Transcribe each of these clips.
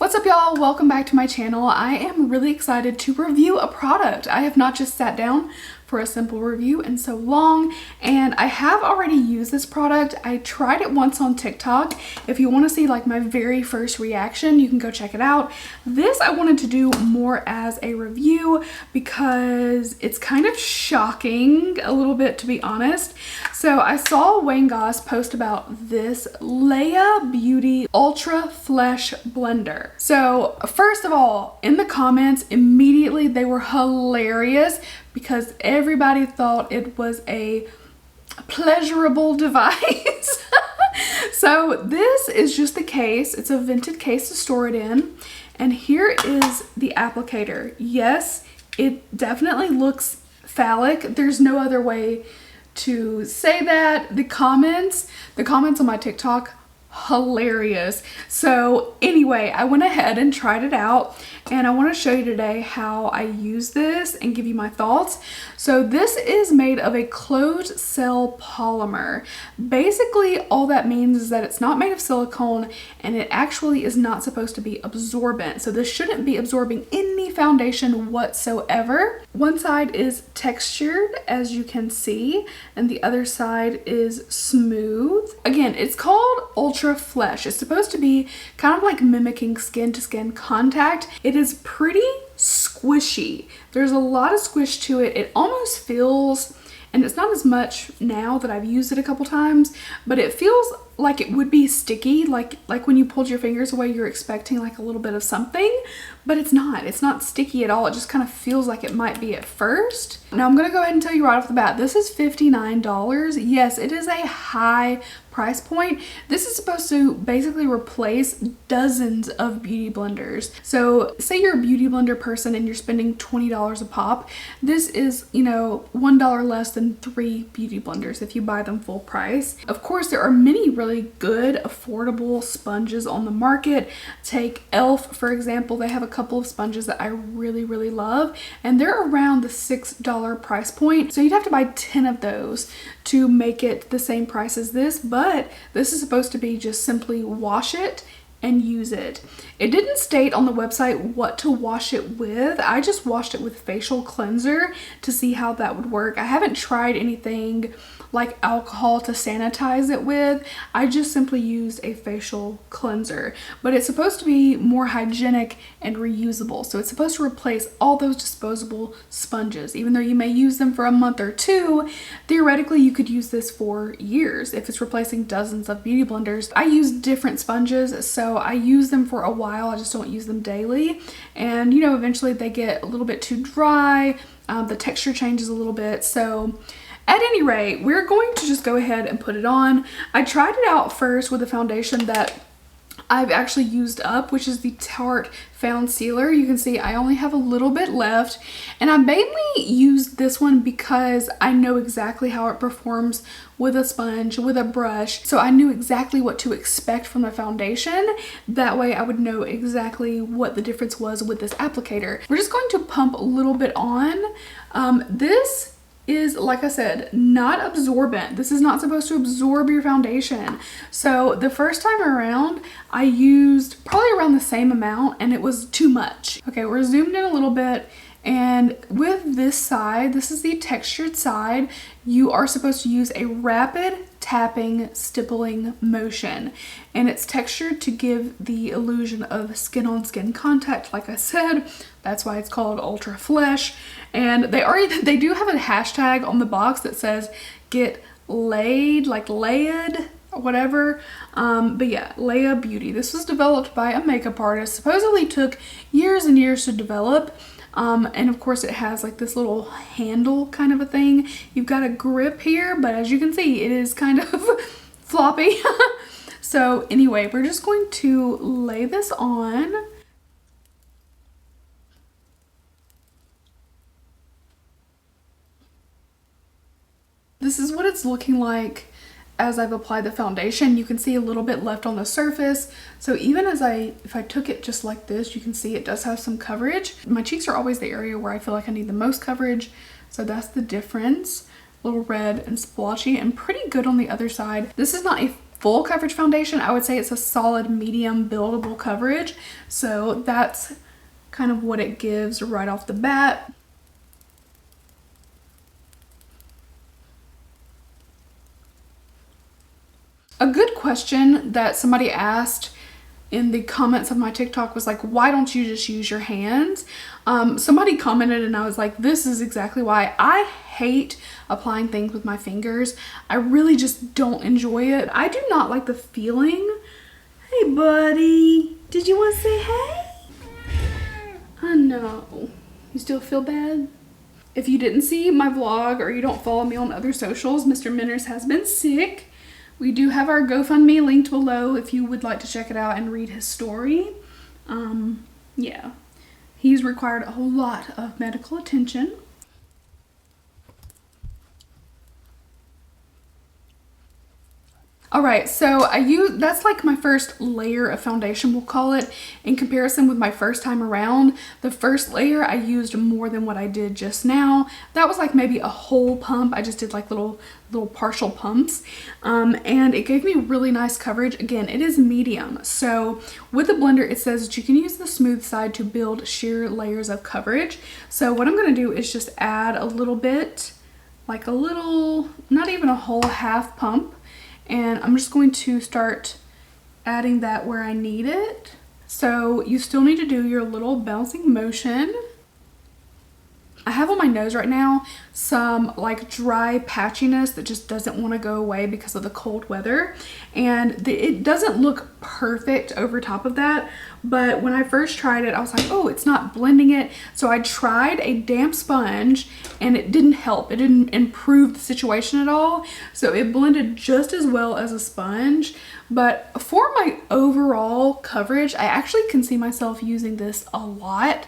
What's up, y'all? Welcome back to my channel. I am really excited to review a product. I have not just sat down for a simple review in so long, and I have already used this product. I tried it once on TikTok. If you want to see like my very first reaction, you can go check it out. This I wanted to do more as a review because it's kind of shocking a little bit, to be honest. So I saw Wayne Goss post about this Leia Beauty Ultra Flesh Blender. So first of all, in the comments immediately they were hilarious because everybody thought it was a pleasurable device. So this is just the case. It's a vented case to store it in. And here is the applicator. Yes, it definitely looks phallic. There's no other way to say that. The comments on my TikTok, hilarious. So anyway, I went ahead and tried it out, and I want to show you today how I use this and give you my thoughts. So this is made of a closed cell polymer. Basically all that means is that it's not made of silicone, and it actually is not supposed to be absorbent. So this shouldn't be absorbing any foundation whatsoever. One side is textured, as you can see, and the other side is smooth. Again, it's called Ultra Flesh. It's supposed to be kind of like mimicking skin to skin contact. It is pretty squishy. There's a lot of squish to it. It almost feels, and it's not as much now that I've used it a couple times, but it feels like it would be sticky, like when you pulled your fingers away, you're expecting like a little bit of something, but it's not sticky at all. It just kind of feels like it might be at first. Now I'm gonna go ahead and tell you right off the bat, this is $59. Yes, it is a high price point. This is supposed to basically replace dozens of beauty blenders. So say you're a beauty blender person and you're spending $20 a pop. This is, you know, $1 less than 3 beauty blenders if you buy them full price. Of course, there are many really good affordable sponges on the market. Take e.l.f. for example. They have a couple of sponges that I really love, and they're around the $6 price point. So you'd have to buy 10 of those to make it the same price as this, but this is supposed to be just simply wash it and use it. It didn't state on the website what to wash it with. I just washed it with facial cleanser to see how that would work. I haven't tried anything like alcohol to sanitize it with. I just simply used a facial cleanser, but it's supposed to be more hygienic and reusable. So it's supposed to replace all those disposable sponges. Even though you may use them for a month or two, theoretically you could use this for years if it's replacing dozens of beauty blenders. I use different sponges, so I use them for a while. I just don't use them daily. And you know, eventually they get a little bit too dry. The texture changes a little bit. So at any rate, we're going to just go ahead and put it on. I tried it out first with a foundation that I've actually used up, which is the Tarte Found Sealer. You can see I only have a little bit left, and I mainly used this one because I know exactly how it performs with a sponge, with a brush, so I knew exactly what to expect from the foundation. That way I would know exactly what the difference was with this applicator. We're just going to pump a little bit on. This is, like I said, not absorbent. This is not supposed to absorb your foundation. So the first time around, I used probably around the same amount, and it was too much. Okay, we're zoomed in a little bit, and with this side, this is the textured side, you are supposed to use a rapid tapping, stippling motion, and it's textured to give the illusion of skin-on-skin contact. Like I said, that's why it's called Ultra Flesh. And they do have a hashtag on the box that says get laid, like laid, whatever. But yeah, Leia Beauty. This was developed by a makeup artist. Supposedly took years and years to develop. And of course it has like this little handle kind of a thing. You've got a grip here, but as you can see, it is kind of floppy. So anyway, we're just going to lay this on. This is what it's looking like as I've applied the foundation. You can see a little bit left on the surface. So even as if I took it just like this, you can see it does have some coverage. My cheeks are always the area where I feel like I need the most coverage. So that's the difference. A little red and splotchy and pretty good on the other side. This is not a full coverage foundation. I would say it's a solid medium buildable coverage. So that's kind of what it gives right off the bat. A good question that somebody asked in the comments of my TikTok was like, why don't you just use your hands? Somebody commented and I was like, this is exactly why. I hate applying things with my fingers. I really just don't enjoy it. I do not like the feeling. Hey buddy, did you want to say hey? I know. You still feel bad? If you didn't see my vlog or you don't follow me on other socials, Mr. Manners has been sick. We do have our GoFundMe linked below if you would like to check it out and read his story. Yeah, he's required a whole lot of medical attention. All right, so that's like my first layer of foundation, we'll call it, in comparison with my first time around. The first layer I used more than what I did just now. That was like maybe a whole pump. I just did like little partial pumps, and it gave me really nice coverage. Again, it is medium. So with the blender, it says that you can use the smooth side to build sheer layers of coverage. So what I'm gonna do is just add a little bit, like a little, not even a whole half pump. And I'm just going to start adding that where I need it. So you still need to do your little bouncing motion. I have on my nose right now some like dry patchiness that just doesn't want to go away because of the cold weather, and it doesn't look perfect over top of that, but when I first tried it I was like, oh, it's not blending it. So I tried a damp sponge and it didn't help. It didn't improve the situation at all. So it blended just as well as a sponge, but for my overall coverage I actually can see myself using this a lot.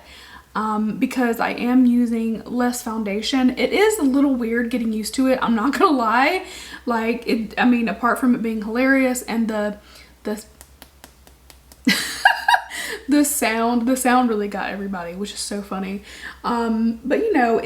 Because I am using less foundation. It is a little weird getting used to it, I'm not gonna lie. Like, I mean, apart from it being hilarious and the the sound really got everybody, which is so funny. But you know,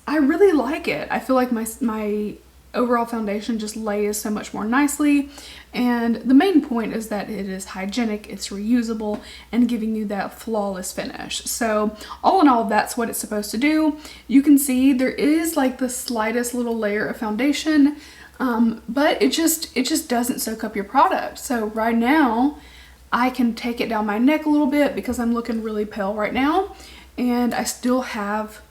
I really like it. I feel like my overall foundation just lays so much more nicely, and the main point is that it is hygienic, it's reusable, and giving you that flawless finish. So all in all, that's what it's supposed to do. You can see there is like the slightest little layer of foundation, but it just doesn't soak up your product. So right now I can take it down my neck a little bit because I'm looking really pale right now, and I still have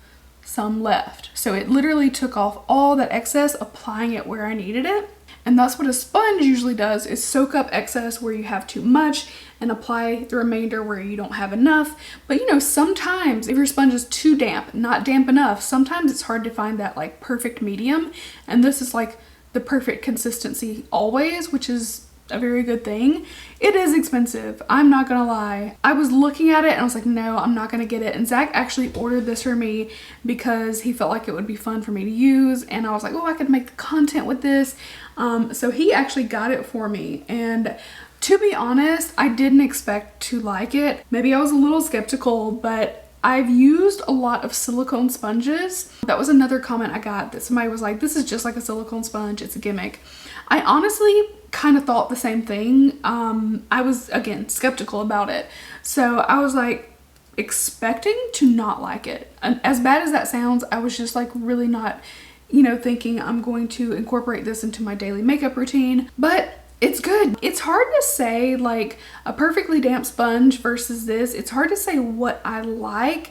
some left. So it literally took off all that excess, applying it where I needed it. And that's what a sponge usually does, is soak up excess where you have too much and apply the remainder where you don't have enough. But you know, sometimes if your sponge is too damp, not damp enough, sometimes it's hard to find that like perfect medium. And this is like the perfect consistency always, which is a very good thing. It is expensive, I'm not gonna lie. I was looking at it and I was like, no, I'm not gonna get it. And Zach actually ordered this for me because he felt like it would be fun for me to use, and I was like, oh, I could make the content with this. So he actually got it for me, and to be honest, I didn't expect to like it. Maybe I was a little skeptical, but I've used a lot of silicone sponges. That was another comment I got, that somebody was like, this is just like a silicone sponge, it's a gimmick. I honestly kind of thought the same thing. I was, again, skeptical about it. So I was like expecting to not like it. And as bad as that sounds, I was just like really not, you know, thinking I'm going to incorporate this into my daily makeup routine. But it's good. It's hard to say like a perfectly damp sponge versus this. It's hard to say what I like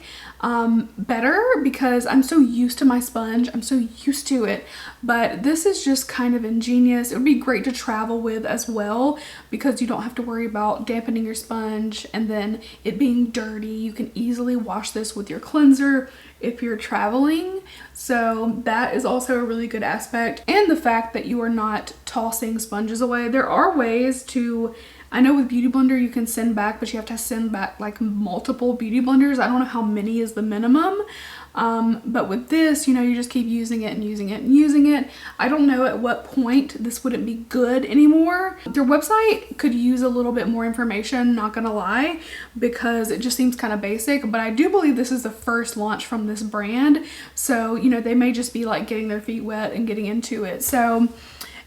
better because I'm so used to my sponge. I'm so used to it. But this is just kind of ingenious. It would be great to travel with as well because you don't have to worry about dampening your sponge and then it being dirty. You can easily wash this with your cleanser if you're traveling. So that is also a really good aspect. And the fact that you are not tossing sponges away. There are ways to, I know with Beauty Blender you can send back, but you have to send back like multiple Beauty Blenders. I don't know how many is the minimum. But with this, you know, you just keep using it and using it and using it. I don't know at what point this wouldn't be good anymore. Their website could use a little bit more information, not gonna lie, because it just seems kind of basic, but I do believe this is the first launch from this brand. So, you know, they may just be like getting their feet wet and getting into it. So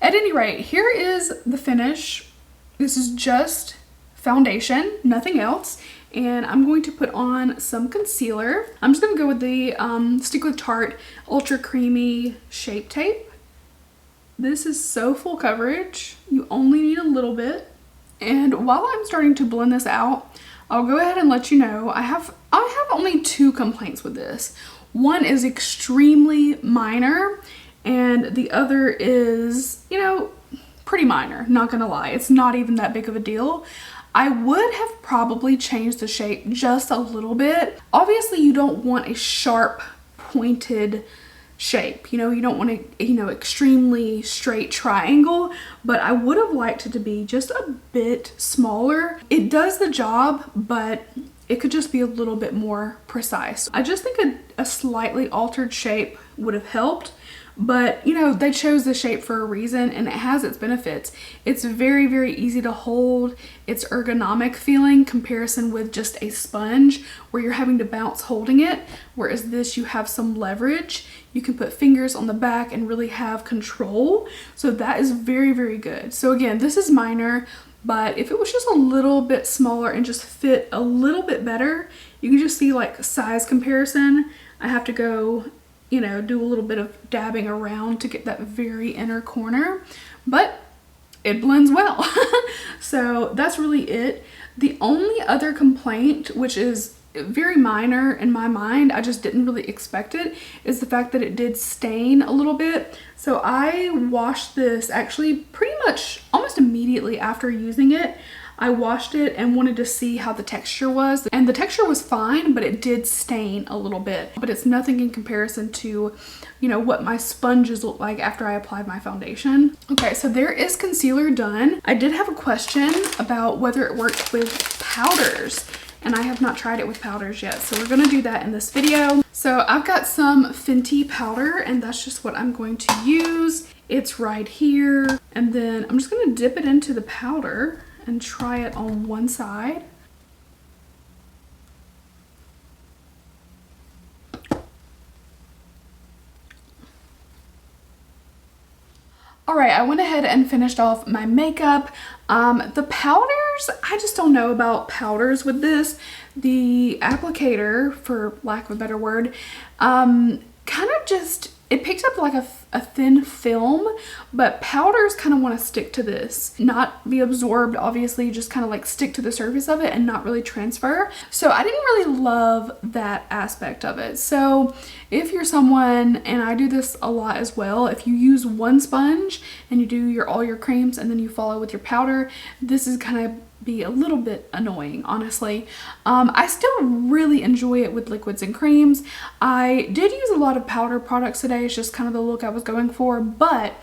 At any rate, here is the finish. This is just foundation, nothing else. And I'm going to put on some concealer. I'm just gonna go with the Stick with Tarte Ultra Creamy Shape Tape. This is so full coverage. You only need a little bit. And while I'm starting to blend this out, I'll go ahead and let you know I have only 2 complaints with this. One is extremely minor, and the other is, you know, pretty minor, not gonna lie. It's not even that big of a deal. I would have probably changed the shape just a little bit. Obviously, you don't want a sharp, pointed shape. You know, you don't want a, you know, extremely straight triangle, but I would have liked it to be just a bit smaller. It does the job, but it could just be a little bit more precise. I just think a slightly altered shape would have helped. But, you know, they chose the shape for a reason, and it has its benefits. It's very, very easy to hold. It's ergonomic feeling comparison with just a sponge where you're having to bounce holding it. Whereas this, you have some leverage. You can put fingers on the back and really have control. So that is very, very good. So again, this is minor, but if it was just a little bit smaller and just fit a little bit better, you can just see like size comparison. I have to go, you know, do a little bit of dabbing around to get that very inner corner, but it blends well. So that's really it. The only other complaint, which is very minor in my mind, I just didn't really expect it, is the fact that it did stain a little bit. So I washed this actually pretty much almost immediately after using it. I washed it and wanted to see how the texture was, and the texture was fine, but it did stain a little bit. But it's nothing in comparison to, you know, what my sponges look like after I applied my foundation. Okay, so there is concealer done. I did have a question about whether it worked with powders, and I have not tried it with powders yet, so we're gonna do that in this video. So I've got some Fenty powder, and that's just what I'm going to use. It's right here, and then I'm just gonna dip it into the powder and try it on one side. All right, I went ahead and finished off my makeup. The powders, I just don't know about powders with this. The applicator, for lack of a better word, kind of just, it picked up like a thin film, but powders kind of want to stick to this, not be absorbed, obviously, just kind of like stick to the surface of it and not really transfer. So I didn't really love that aspect of it. So if you're someone, and I do this a lot as well, if you use one sponge and you do all your creams and then you follow with your powder, this is kind of be a little bit annoying, honestly. I still really enjoy it with liquids and creams. I did use a lot of powder products today. It's just kind of the look I was going for, but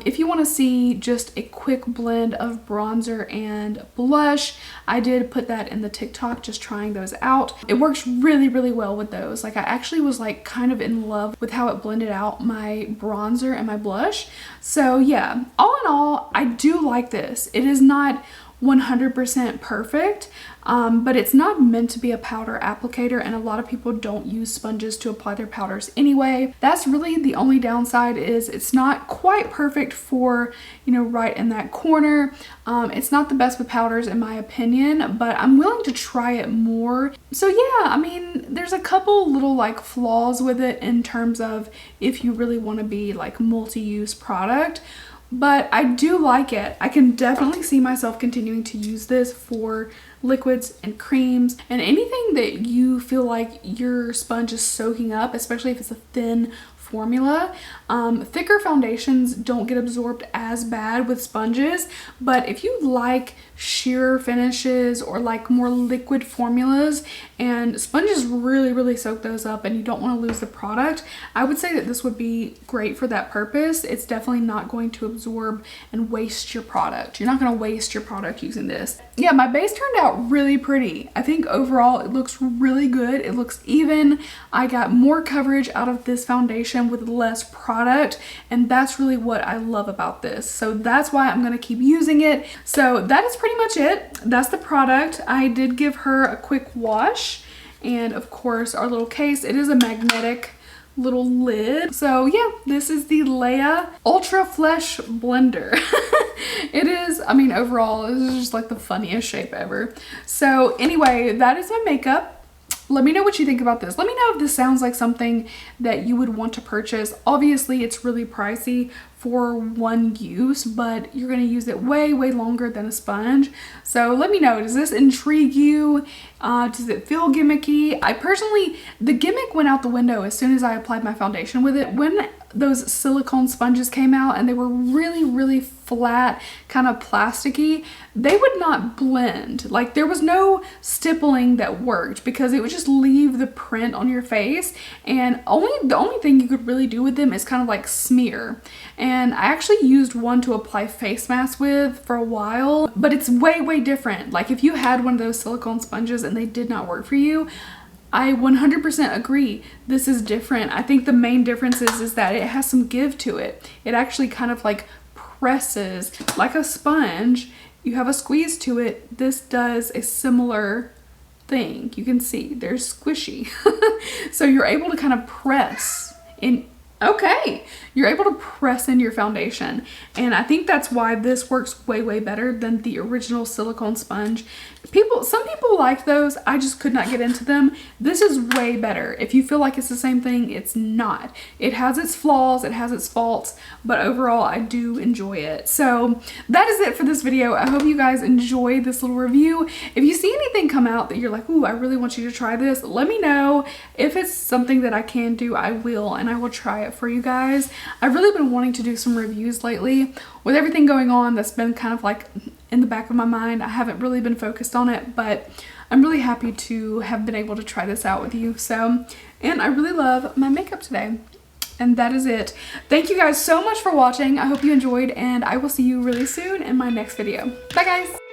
if you want to see just a quick blend of bronzer and blush, I did put that in the TikTok, just trying those out. It works really, really well with those. Like, I actually was like kind of in love with how it blended out my bronzer and my blush. So yeah, all in all, I do like this. It is not 100% perfect, but it's not meant to be a powder applicator, and a lot of people don't use sponges to apply their powders anyway. That's really the only downside, is it's not quite perfect for, you know, right in that corner. It's not the best with powders in my opinion, but I'm willing to try it more. So yeah, I mean, there's a couple little like flaws with it in terms of if you really want to be like multi-use product. But I do like it. I can definitely see myself continuing to use this for liquids and creams and anything that you feel like your sponge is soaking up, especially if it's a thin formula. Thicker foundations don't get absorbed as bad with sponges, but if you like sheer finishes or like more liquid formulas, and sponges really soak those up and you don't want to lose the product, I would say that this would be great for that purpose. It's definitely not going to absorb and waste your product. You're not going to waste your product using this. Yeah, my base turned out really pretty. I think overall it looks really good. It looks even. I got more coverage out of this foundation with less product, and that's really what I love about this. So that's why I'm going to keep using it. So that is pretty much it. That's the product. I did give her a quick wash, and of course our little case, it is a magnetic little lid. So yeah, this is the Leia Ultra Flesh Blender. It is, I mean, overall, this is just like the funniest shape ever. So anyway, that is my makeup. Let me know what you think about this. Let me know if this sounds like something that you would want to purchase. Obviously, it's really pricey for one use, but you're going to use it way longer than a sponge. So let me know, does this intrigue you? Does it feel gimmicky? I personally, the gimmick went out the window as soon as I applied my foundation with it. When those silicone sponges came out and they were really flat, kind of plasticky, they would not blend. Like, there was no stippling that worked because it would just leave the print on your face, and the only thing you could really do with them is kind of like smear. And I actually used one to apply face masks with for a while, but it's way different. Like, if you had one of those silicone sponges and they did not work for you, I 100% agree. This is different. I think the main difference is that it has some give to it. It actually kind of like presses like a sponge. You have a squeeze to it. This does a similar thing. You can see there's squishy. So you're able to kind of press in. Okay, you're able to press in your foundation, and I think that's why this works way better than the original silicone sponge. Some people like those. I just could not get into them. This is way better. If you feel like it's the same thing, it's not. It has its flaws, it has its faults, but overall I do enjoy it. So that is it for this video. I hope you guys enjoyed this little review. If you see anything come out that you're like, ooh, I really want you to try this, let me know. If it's something that I can do, I will, and I will try it for you guys. I've really been wanting to do some reviews lately. With everything going on, that's been kind of like in the back of my mind. I haven't really been focused on it, but I'm really happy to have been able to try this out with you. So, and I really love my makeup today. And that is it. Thank you guys so much for watching. I hope you enjoyed, and I will see you really soon in my next video. Bye guys!